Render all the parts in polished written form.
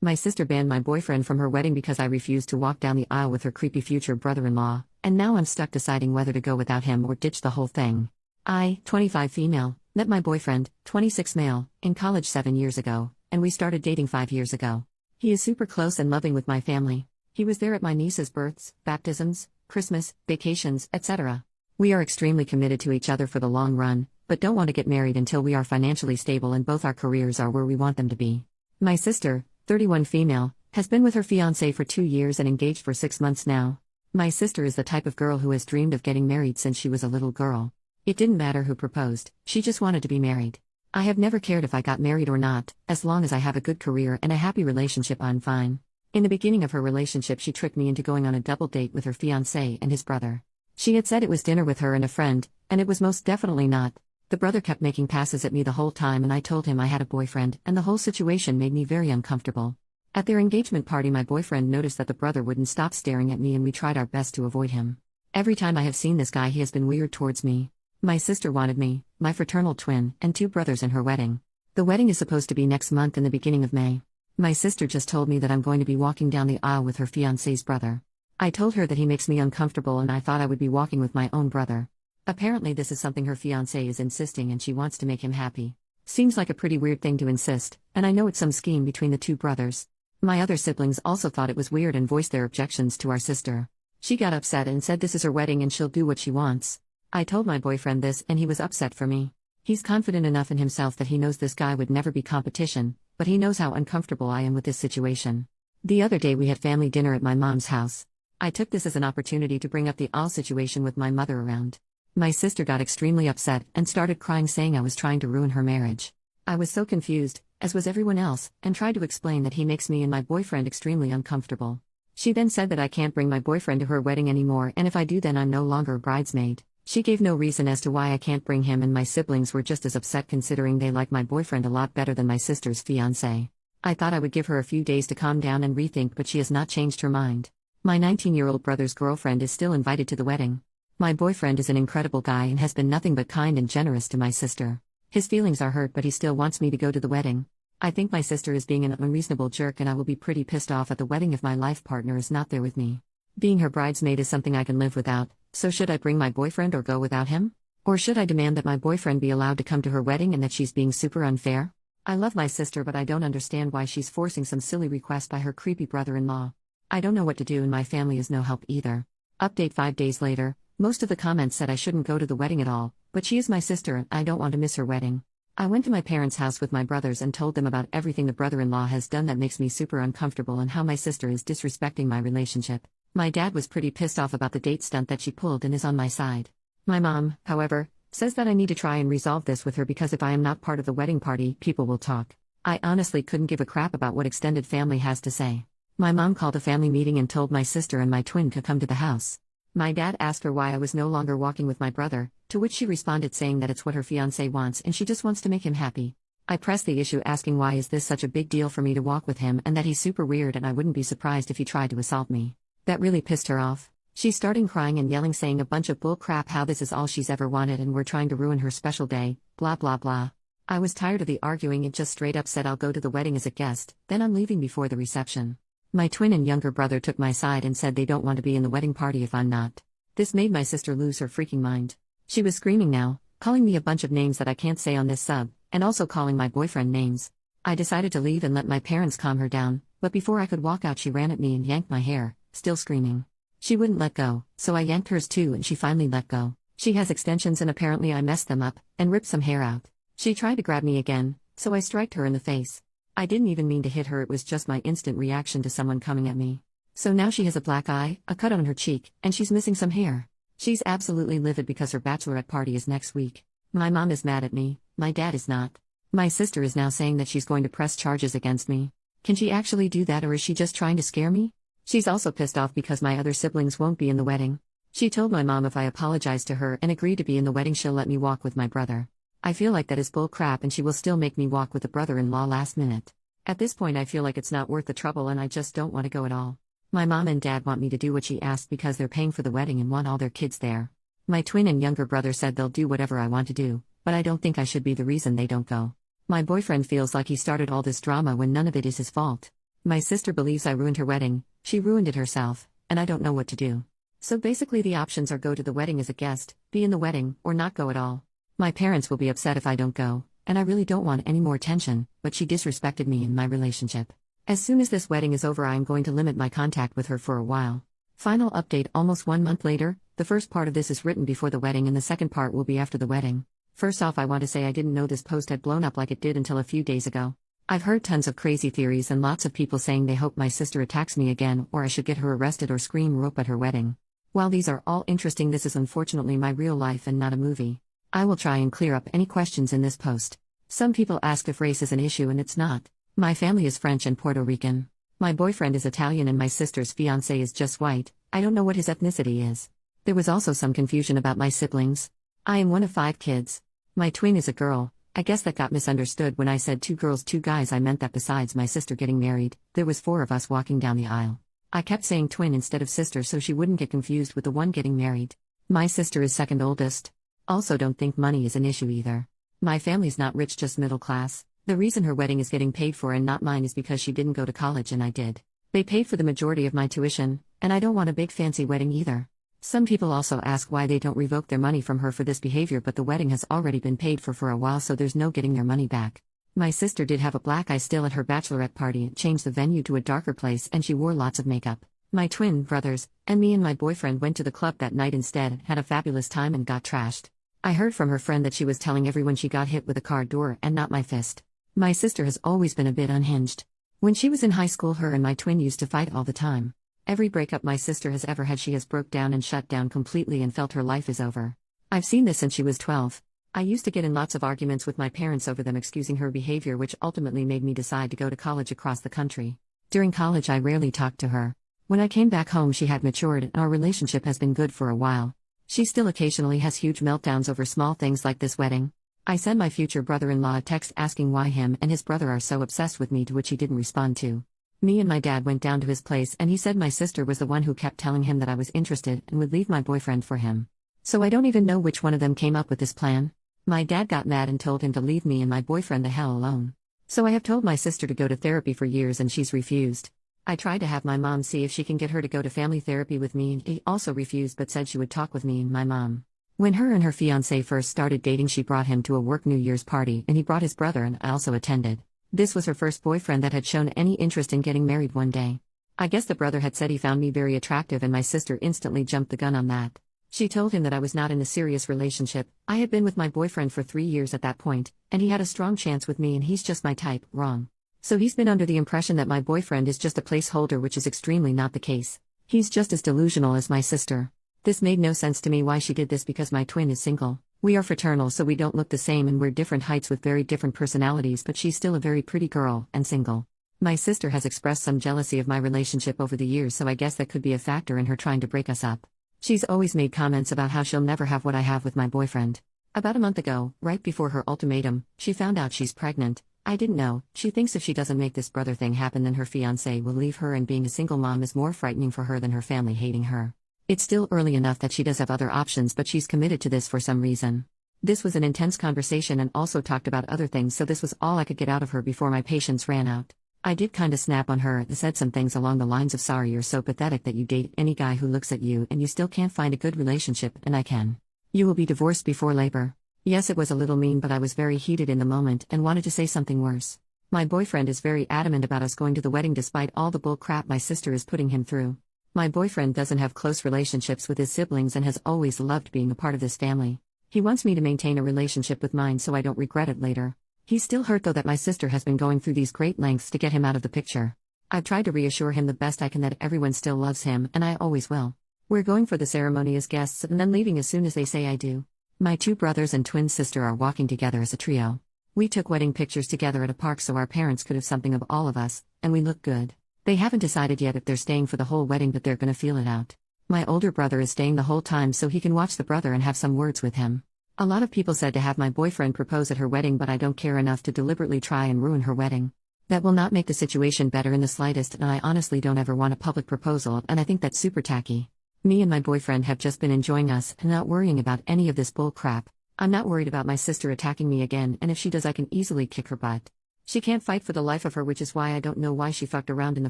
My sister banned my boyfriend from her wedding because I refused to walk down the aisle with her creepy future brother-in-law, and now I'm stuck deciding whether to go without him or ditch the whole thing. I, 25 female, met my boyfriend, 26 male, in college 7 years ago, and we started dating 5 years ago. He is super close and loving with my family. He was there at my niece's births, baptisms, Christmas, vacations, etc. We are extremely committed to each other for the long run, but don't want to get married until we are financially stable and both our careers are where we want them to be. My sister, 31 female, has been with her fiancé for 2 years and engaged for 6 months now. My sister is the type of girl who has dreamed of getting married since she was a little girl. It didn't matter who proposed, she just wanted to be married. I have never cared if I got married or not, as long as I have a good career and a happy relationship, I'm fine. In the beginning of her relationship, she tricked me into going on a double date with her fiancé and his brother. She had said it was dinner with her and a friend, and it was most definitely not. The brother kept making passes at me the whole time, and I told him I had a boyfriend, and the whole situation made me very uncomfortable. At their engagement party, my boyfriend noticed that the brother wouldn't stop staring at me, and we tried our best to avoid him. Every time I have seen this guy, he has been weird towards me. My sister wanted me, my fraternal twin, and 2 brothers in her wedding. The wedding is supposed to be next month in the beginning of May. My sister just told me that I'm going to be walking down the aisle with her fiancé's brother. I told her that he makes me uncomfortable and I thought I would be walking with my own brother. Apparently this is something her fiancé is insisting and she wants to make him happy. Seems like a pretty weird thing to insist, and I know it's some scheme between the 2 brothers. My other siblings also thought it was weird and voiced their objections to our sister. She got upset and said this is her wedding and she'll do what she wants. I told my boyfriend this and he was upset for me. He's confident enough in himself that he knows this guy would never be competition, but he knows how uncomfortable I am with this situation. The other day we had family dinner at my mom's house. I took this as an opportunity to bring up the all situation with my mother around. My sister got extremely upset and started crying, saying I was trying to ruin her marriage. I was so confused, as was everyone else, and tried to explain that he makes me and my boyfriend extremely uncomfortable. She then said that I can't bring my boyfriend to her wedding anymore, and if I do then I'm no longer a bridesmaid. She gave no reason as to why I can't bring him, and my siblings were just as upset considering they like my boyfriend a lot better than my sister's fiancé. I thought I would give her a few days to calm down and rethink, but she has not changed her mind. My 19-year-old brother's girlfriend is still invited to the wedding. My boyfriend is an incredible guy and has been nothing but kind and generous to my sister. His feelings are hurt, but he still wants me to go to the wedding. I think my sister is being an unreasonable jerk, and I will be pretty pissed off at the wedding if my life partner is not there with me. Being her bridesmaid is something I can live without, so should I bring my boyfriend or go without him? Or should I demand that my boyfriend be allowed to come to her wedding and that she's being super unfair? I love my sister, but I don't understand why she's forcing some silly request by her creepy brother-in-law. I don't know what to do, and my family is no help either. Update 5 days later, most of the comments said I shouldn't go to the wedding at all, but she is my sister and I don't want to miss her wedding. I went to my parents' house with my brothers and told them about everything the brother-in-law has done that makes me super uncomfortable and how my sister is disrespecting my relationship. My dad was pretty pissed off about the date stunt that she pulled and is on my side. My mom, however, says that I need to try and resolve this with her because if I am not part of the wedding party, people will talk. I honestly couldn't give a crap about what extended family has to say. My mom called a family meeting and told my sister and my twin to come to the house. My dad asked her why I was no longer walking with my brother, to which she responded saying that it's what her fiancé wants and she just wants to make him happy. I pressed the issue asking why is this such a big deal for me to walk with him and that he's super weird and I wouldn't be surprised if he tried to assault me. That really pissed her off. She started crying and yelling, saying a bunch of bull crap, how this is all she's ever wanted and we're trying to ruin her special day, blah blah blah. I was tired of the arguing and just straight up said I'll go to the wedding as a guest, then I'm leaving before the reception. My twin and younger brother took my side and said they don't want to be in the wedding party if I'm not. This made my sister lose her freaking mind. She was screaming now, calling me a bunch of names that I can't say on this sub, and also calling my boyfriend names. I decided to leave and let my parents calm her down, but before I could walk out she ran at me and yanked my hair, still screaming. She wouldn't let go, so I yanked hers too and she finally let go. She has extensions and apparently I messed them up, and ripped some hair out. She tried to grab me again, so I striked her in the face. I didn't even mean to hit her, it was just my instant reaction to someone coming at me. So now she has a black eye, a cut on her cheek, and she's missing some hair. She's absolutely livid because her bachelorette party is next week. My mom is mad at me, my dad is not. My sister is now saying that she's going to press charges against me. Can she actually do that, or is she just trying to scare me? She's also pissed off because my other siblings won't be in the wedding. She told my mom if I apologize to her and agree to be in the wedding she'll let me walk with my brother. I feel like that is bull crap and she will still make me walk with the brother-in-law last minute. At this point I feel like it's not worth the trouble and I just don't want to go at all. My mom and dad want me to do what she asked because they're paying for the wedding and want all their kids there. My twin and younger brother said they'll do whatever I want to do, but I don't think I should be the reason they don't go. My boyfriend feels like he started all this drama when none of it is his fault. My sister believes I ruined her wedding, she ruined it herself, and I don't know what to do. So basically the options are go to the wedding as a guest, be in the wedding, or not go at all. My parents will be upset if I don't go, and I really don't want any more tension, but she disrespected me in my relationship. As soon as this wedding is over I am going to limit my contact with her for a while. Final update almost 1 month later, the first part of this is written before the wedding and the second part will be after the wedding. First off, I want to say I didn't know this post had blown up like it did until a few days ago. I've heard tons of crazy theories and lots of people saying they hope my sister attacks me again or I should get her arrested or scream rope at her wedding. While these are all interesting, this is unfortunately my real life and not a movie. I will try and clear up any questions in this post. Some people ask if race is an issue and it's not. My family is French and Puerto Rican. My boyfriend is Italian and my sister's fiancé is just white. I don't know what his ethnicity is. There was also some confusion about my siblings. I am one of 5 kids. My twin is a girl. I guess that got misunderstood when I said 2 girls 2 guys. I meant that besides my sister getting married, there was 4 of us walking down the aisle. I kept saying twin instead of sister so she wouldn't get confused with the one getting married. My sister is second oldest. Also don't think money is an issue either. My family's not rich, just middle class. The reason her wedding is getting paid for and not mine is because she didn't go to college and I did. They paid for the majority of my tuition, and I don't want a big fancy wedding either. Some people also ask why they don't revoke their money from her for this behavior, but the wedding has already been paid for a while, so there's no getting their money back. My sister did have a black eye still at her bachelorette party and changed the venue to a darker place, and she wore lots of makeup. My twin brothers, and me and my boyfriend went to the club that night instead, had a fabulous time and got trashed. I heard from her friend that she was telling everyone she got hit with a car door and not my fist. My sister has always been a bit unhinged. When she was in high school, her and my twin used to fight all the time. Every breakup my sister has ever had, she has broke down and shut down completely and felt her life is over. I've seen this since she was 12. I used to get in lots of arguments with my parents over them excusing her behavior, which ultimately made me decide to go to college across the country. During college I rarely talked to her. When I came back home she had matured and our relationship has been good for a while. She still occasionally has huge meltdowns over small things like this wedding. I sent my future brother-in-law a text asking why him and his brother are so obsessed with me, to which he didn't respond to. Me and my dad went down to his place and he said my sister was the one who kept telling him that I was interested and would leave my boyfriend for him. So I don't even know which one of them came up with this plan. My dad got mad and told him to leave me and my boyfriend the hell alone. So I have told my sister to go to therapy for years and she's refused. I tried to have my mom see if she can get her to go to family therapy with me and she also refused but said she would talk with me and my mom. When her and her fiancé first started dating, she brought him to a work New Year's party and he brought his brother and I also attended. This was her first boyfriend that had shown any interest in getting married one day. I guess the brother had said he found me very attractive and my sister instantly jumped the gun on that. She told him that I was not in a serious relationship. I had been with my boyfriend for 3 years at that point, and he had a strong chance with me and he's just my type. Wrong. So he's been under the impression that my boyfriend is just a placeholder, which is extremely not the case. He's just as delusional as my sister. This made no sense to me why she did this, because my twin is single. We are fraternal, so we don't look the same and we're different heights with very different personalities, but she's still a very pretty girl and single. My sister has expressed some jealousy of my relationship over the years, so I guess that could be a factor in her trying to break us up. She's always made comments about how she'll never have what I have with my boyfriend. About a month ago, right before her ultimatum, she found out she's pregnant. I didn't know. She thinks if she doesn't make this brother thing happen, then her fiancé will leave her, and being a single mom is more frightening for her than her family hating her. It's still early enough that she does have other options, but she's committed to this for some reason. This was an intense conversation and also talked about other things, so this was all I could get out of her before my patience ran out. I did kinda snap on her and said some things along the lines of, sorry, you're so pathetic that you date any guy who looks at you and you still can't find a good relationship, and I can. You will be divorced before labor. Yes, it was a little mean, but I was very heated in the moment and wanted to say something worse. My boyfriend is very adamant about us going to the wedding despite all the bull crap my sister is putting him through. My boyfriend doesn't have close relationships with his siblings and has always loved being a part of this family. He wants me to maintain a relationship with mine so I don't regret it later. He's still hurt though that my sister has been going through these great lengths to get him out of the picture. I've tried to reassure him the best I can that everyone still loves him, and I always will. We're going for the ceremony as guests and then leaving as soon as they say I do. My 2 brothers and twin sister are walking together as a trio. We took wedding pictures together at a park so our parents could have something of all of us, and we look good. They haven't decided yet if they're staying for the whole wedding, but they're gonna feel it out. My older brother is staying the whole time so he can watch the brother and have some words with him. A lot of people said to have my boyfriend propose at her wedding, but I don't care enough to deliberately try and ruin her wedding. That will not make the situation better in the slightest, and I honestly don't ever want a public proposal, and I think that's super tacky. Me and my boyfriend have just been enjoying us and not worrying about any of this bull crap. I'm not worried about my sister attacking me again, and if she does I can easily kick her butt. She can't fight for the life of her, which is why I don't know why she fucked around in the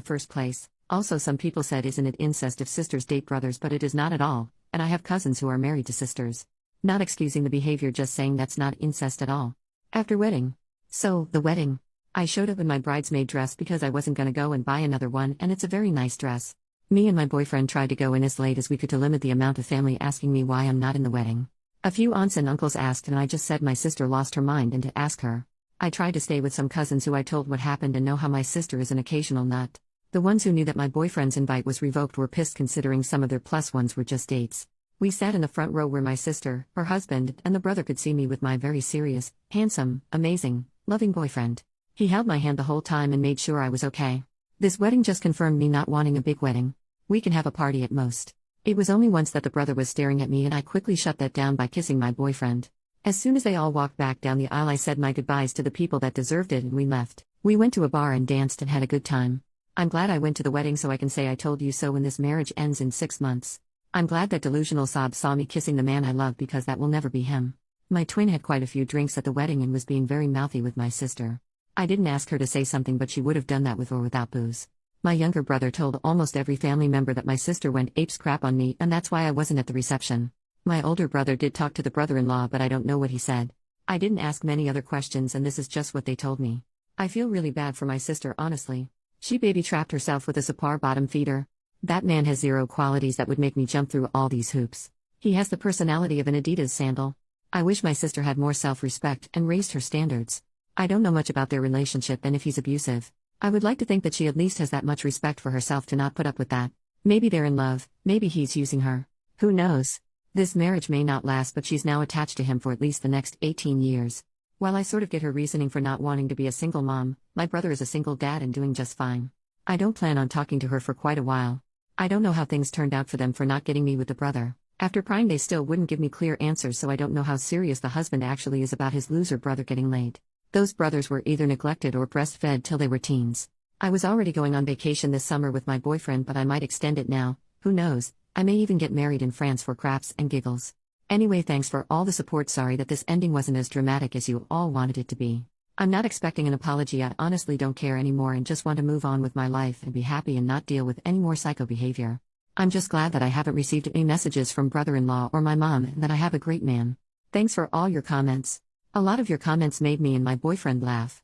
first place. Also, some people said, isn't it incest if sisters date brothers? But it is not at all, and I have cousins who are married to sisters. Not excusing the behavior, just saying that's not incest at all. After wedding. So, the wedding. I showed up in my bridesmaid dress because I wasn't gonna go and buy another one, and it's a very nice dress. Me and my boyfriend tried to go in as late as we could to limit the amount of family asking me why I'm not in the wedding. A few aunts and uncles asked, and I just said my sister lost her mind and to ask her. I tried to stay with some cousins who I told what happened and know how my sister is an occasional nut. The ones who knew that my boyfriend's invite was revoked were pissed, considering some of their plus ones were just dates. We sat in the front row where my sister, her husband, and the brother could see me with my very serious, handsome, amazing, loving boyfriend. He held my hand the whole time and made sure I was okay. This wedding just confirmed me not wanting a big wedding. We can have a party at most. It was only once that the brother was staring at me, and I quickly shut that down by kissing my boyfriend. As soon as they all walked back down the aisle, I said my goodbyes to the people that deserved it and we left. We went to a bar and danced and had a good time. I'm glad I went to the wedding so I can say I told you so when this marriage ends in 6 months. I'm glad that delusional sob saw me kissing the man I love, because that will never be him. My twin had quite a few drinks at the wedding and was being very mouthy with my sister. I didn't ask her to say something, but she would have done that with or without booze. My younger brother told almost every family member that my sister went apes crap on me, and that's why I wasn't at the reception. My older brother did talk to the brother-in-law, but I don't know what he said. I didn't ask many other questions, and this is just what they told me. I feel really bad for my sister, honestly. She baby-trapped herself with a Sapar bottom feeder. That man has zero qualities that would make me jump through all these hoops. He has the personality of an Adidas sandal. I wish my sister had more self-respect and raised her standards. I don't know much about their relationship and if he's abusive. I would like to think that she at least has that much respect for herself to not put up with that. Maybe they're in love, maybe he's using her. Who knows? This marriage may not last, but she's now attached to him for at least the next 18 years. While I sort of get her reasoning for not wanting to be a single mom, my brother is a single dad and doing just fine. I don't plan on talking to her for quite a while. I don't know how things turned out for them for not getting me with the brother. After prying, they still wouldn't give me clear answers, so I don't know how serious the husband actually is about his loser brother getting laid. Those brothers were either neglected or breastfed till they were teens. I was already going on vacation this summer with my boyfriend, but I might extend it now, who knows, I may even get married in France for craps and giggles. Anyway, thanks for all the support. Sorry that this ending wasn't as dramatic as you all wanted it to be. I'm not expecting an apology. I honestly don't care anymore and just want to move on with my life and be happy and not deal with any more psycho behavior. I'm just glad that I haven't received any messages from brother-in-law or my mom, and that I have a great man. Thanks for all your comments. A lot of your comments made me and my boyfriend laugh.